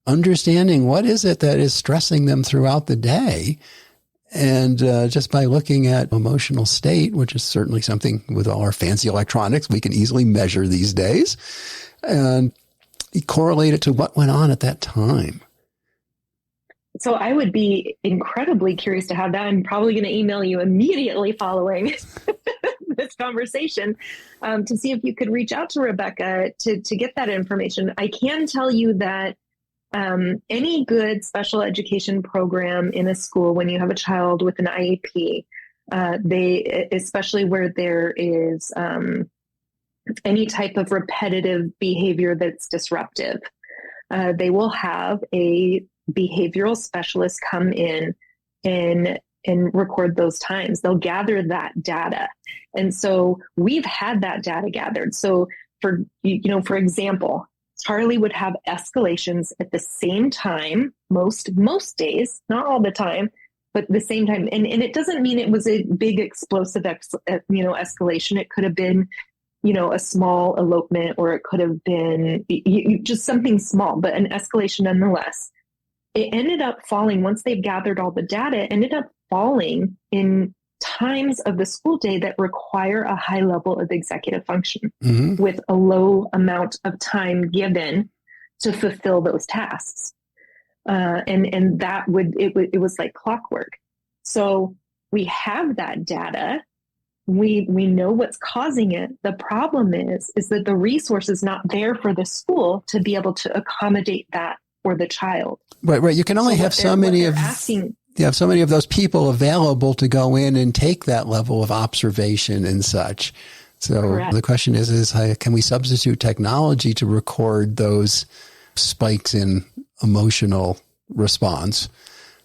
understanding what is it that is stressing them throughout the day. And just by looking at emotional state, which is certainly something with all our fancy electronics, we can easily measure these days, and correlate it to what went on at that time. So I would be incredibly curious to have that. I'm probably going to email you immediately following this conversation to see if you could reach out to Rebecca to get that information. I can tell you that any good special education program in a school, when you have a child with an IEP, they, especially where there is any type of repetitive behavior that's disruptive, they will have a behavioral specialist come in and record those times. They'll gather that data. And so we've had that data gathered. So for example, Charlie would have escalations at the same time, most days, not all the time, but the same time. And it doesn't mean it was a big explosive, escalation. It could have been, a small elopement, or it could have been just something small, but an escalation nonetheless. It ended up falling, once they've gathered all the data, ended up falling in times of the school day that require a high level of executive function with a low amount of time given to fulfill those tasks. And that it was like clockwork. So we have that data. We know what's causing it. The problem is that the resource is not there for the school to be able to accommodate that for the child. Right. You can only have so many of those people available to go in and take that level of observation and such. So correct. The question is can we substitute technology to record those spikes in emotional response?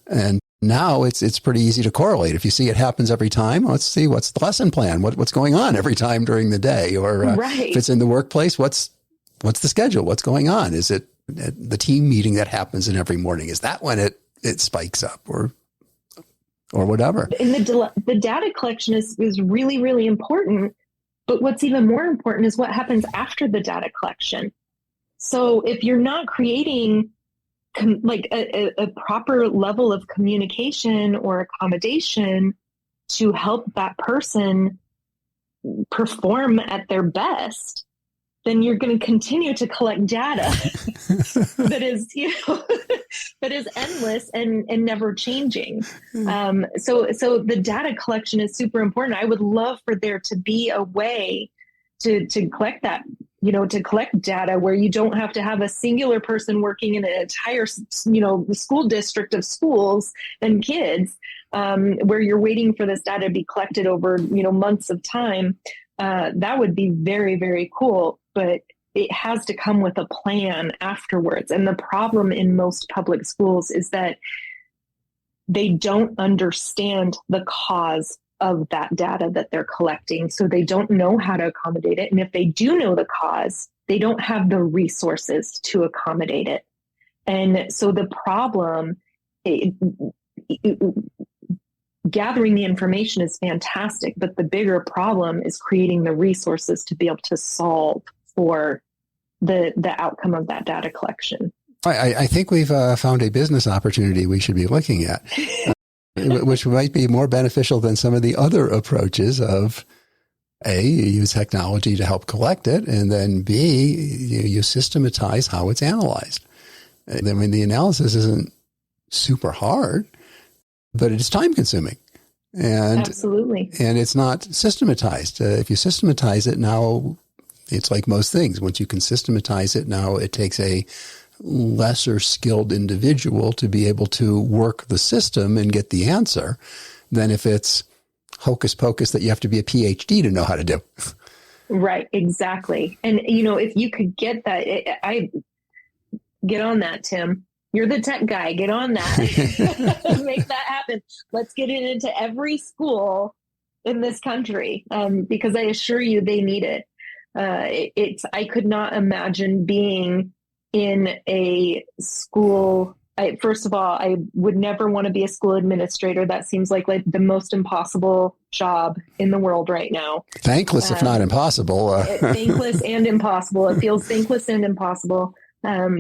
And now it's pretty easy to correlate. If you see it happens every time, let's see what's the lesson plan, what's going on every time during the day, or if it's in the workplace, what's the schedule, what's going on? Is it the team meeting that happens in every morning? Is that when it spikes up, or whatever? And the data collection is really, really important. But what's even more important is what happens after the data collection. So if you're not creating a proper level of communication or accommodation to help that person perform at their best, then you're going to continue to collect data that is endless and never changing. So the data collection is super important. I would love for there to be a way to collect that, to collect data where you don't have to have a singular person working in an entire, school district of schools and kids, where you're waiting for this data to be collected over, months of time. That would be very, very cool, but it has to come with a plan afterwards. And the problem in most public schools is that they don't understand the cause of that data that they're collecting. So they don't know how to accommodate it. And if they do know the cause, they don't have the resources to accommodate it. And so the problem, gathering the information is fantastic, but the bigger problem is creating the resources to be able to solve for the outcome of that data collection. I think we've found a business opportunity we should be looking at, which might be more beneficial than some of the other approaches of A, you use technology to help collect it, and then B, you systematize how it's analyzed. I mean, the analysis isn't super hard, but it's time consuming. And Absolutely. And it's not systematized. If you systematize it now, it's like most things. Once you can systematize it, now it takes a lesser skilled individual to be able to work the system and get the answer than if it's hocus pocus that you have to be a PhD to know how to do. Right, exactly. And, if you could get that, I get on that, Tim. You're the tech guy. Get on that. Make that happen. Let's get it into every school in this country, because I assure you they need it. I could not imagine being in a school. First of all, I would never want to be a school administrator. That seems like the most impossible job in the world right now. Thankless, if not impossible. Thankless and impossible. It feels thankless and impossible.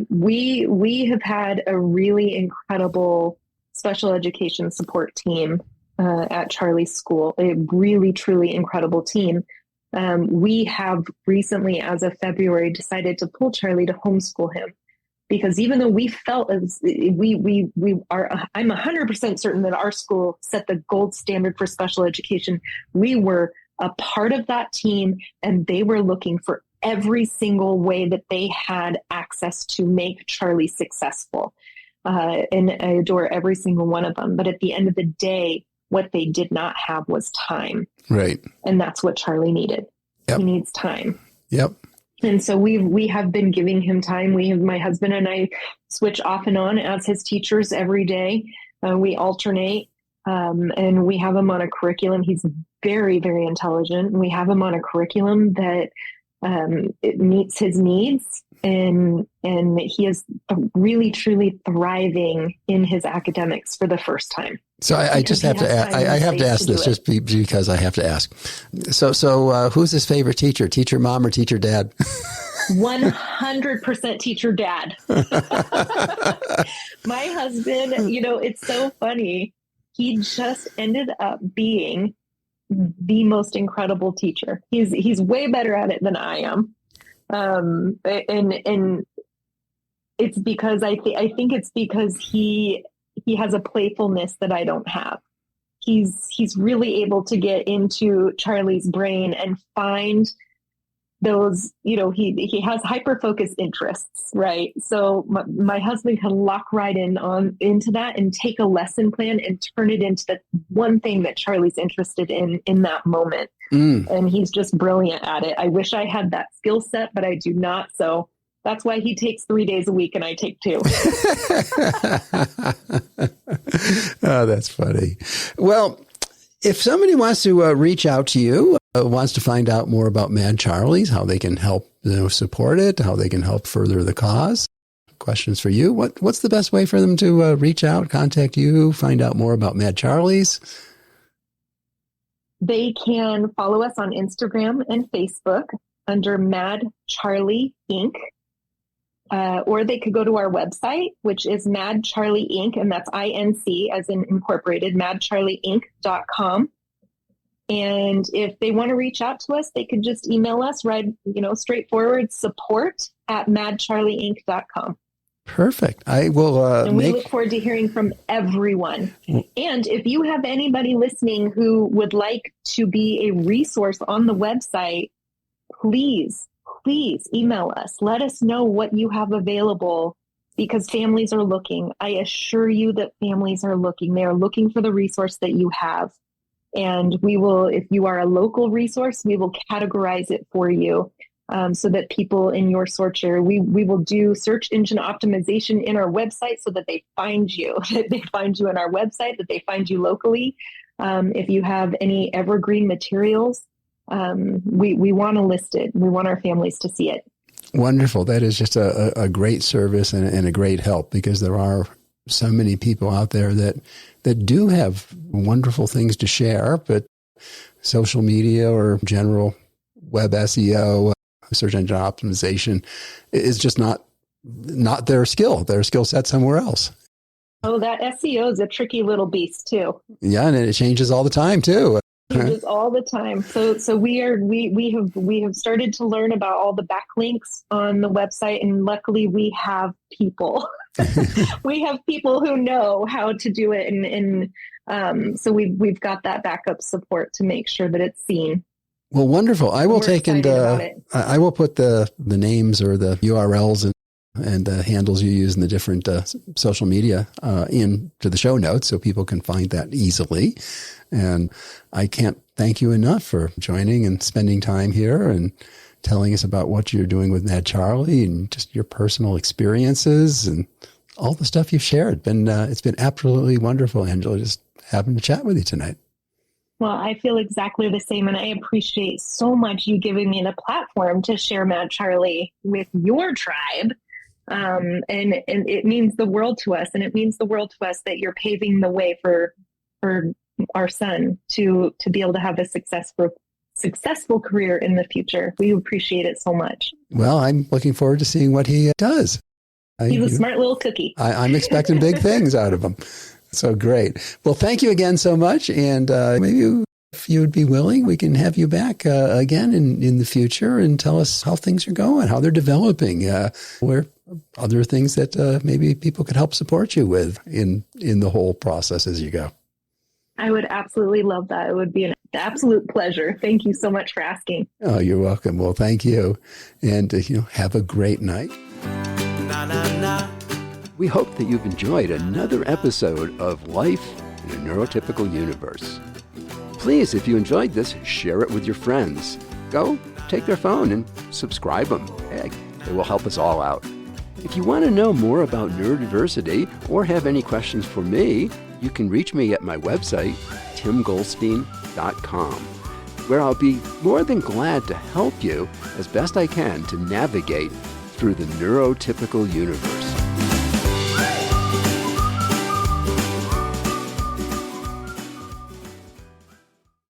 We have had a really incredible special education support team at Charlie's school, a really, truly incredible team. We have recently, as of February, decided to pull Charlie to homeschool him, because even though we felt as I'm 100% certain that our school set the gold standard for special education. We were a part of that team, and they were looking for every single way that they had access to make Charlie successful. And I adore every single one of them. But at the end of the day, what they did not have was time. Right. And that's what Charlie needed. Yep. He needs time. Yep. And so we have been giving him time. My husband and I switch off and on as his teachers every day. We alternate, and we have him on a curriculum. He's very, very intelligent. We have him on a curriculum that it meets his needs, and he is really, truly thriving in his academics for the first time. So I just have to ask, I have to ask this just because I have to ask. So who's his favorite teacher? Teacher mom or teacher dad? 100% teacher dad. My husband, it's so funny. He just ended up being the most incredible teacher. He's way better at it than I am. And it's because I think it's because he has a playfulness that I don't have. He's really able to get into Charlie's brain and find those, he has hyper-focused interests, right? So my husband can lock right into that and take a lesson plan and turn it into the one thing that Charlie's interested in that moment. And he's just brilliant at it. I wish I had that skill set, but I do not. So that's why he takes 3 days a week and I take 2. Oh, that's funny. Well, if somebody wants to reach out to you, wants to find out more about Mad Charlie's, how they can help support it, how they can help further the cause, questions for you. What's the best way for them to reach out, contact you, find out more about Mad Charlie's? They can follow us on Instagram and Facebook under Mad Charlie Inc. Or they could go to our website, which is Mad Charlie Inc. And that's INC as in incorporated, madcharlieinc.com. And if they want to reach out to us, they could just email us, straightforward support@madcharlieinc.com. Perfect. I will and we look forward to hearing from everyone. And if you have anybody listening who would like to be a resource on the website, please email us. Let us know what you have available, because families are looking. I assure you that families are looking. They are looking for the resource that you have. And we will, if you are a local resource, we will categorize it for you so that people in your search area, we will do search engine optimization in our website so that they find you, that they find you in our website, that they find you locally. If you have any evergreen materials, we want to list it. We want our families to see it. Wonderful. That is just a great service and a great help, because there are so many people out there that do have wonderful things to share, but social media or general web SEO, search engine optimization, is just not their skill. Their skill set somewhere else. Oh, that SEO is a tricky little beast too. Yeah, and it changes all the time too. changes all the time. So we have started to learn about all the backlinks on the website, and luckily we have people. We have people who know how to do it, and so we've got that backup support to make sure that it's seen. Well, wonderful. I will take and I will put the names or the URLs and the handles you use in the different social media into the show notes so people can find that easily. And I can't thank you enough for joining and spending time here and telling us about what you're doing with Mad Charlie and just your personal experiences and all the stuff you've shared. It's been absolutely wonderful, Angela, just having to chat with you tonight. Well, I feel exactly the same, and I appreciate so much you giving me the platform to share Mad Charlie with your tribe. And it means the world to us, and it means the world to us that you're paving the way for our son to be able to have a successful career in the future. We appreciate it so much. Well, I'm looking forward to seeing what he does. He's a smart little cookie. I'm expecting big things out of him. So great. Well, thank you again so much. And maybe if you would be willing, we can have you back again in the future and tell us how things are going, how they're developing, where other things that maybe people could help support you with in the whole process as you go. I would absolutely love that. It would be an absolute pleasure. Thank you so much for asking. Oh, you're welcome. Well, thank you. And, have a great night. Na, na, na. We hope that you've enjoyed another episode of Life in a Neurotypical Universe. Please, if you enjoyed this, share it with your friends. Go take their phone and subscribe them. It will help us all out. If you want to know more about neurodiversity or have any questions for me, you can reach me at my website, timgoldstein.com, where I'll be more than glad to help you as best I can to navigate through the neurotypical universe.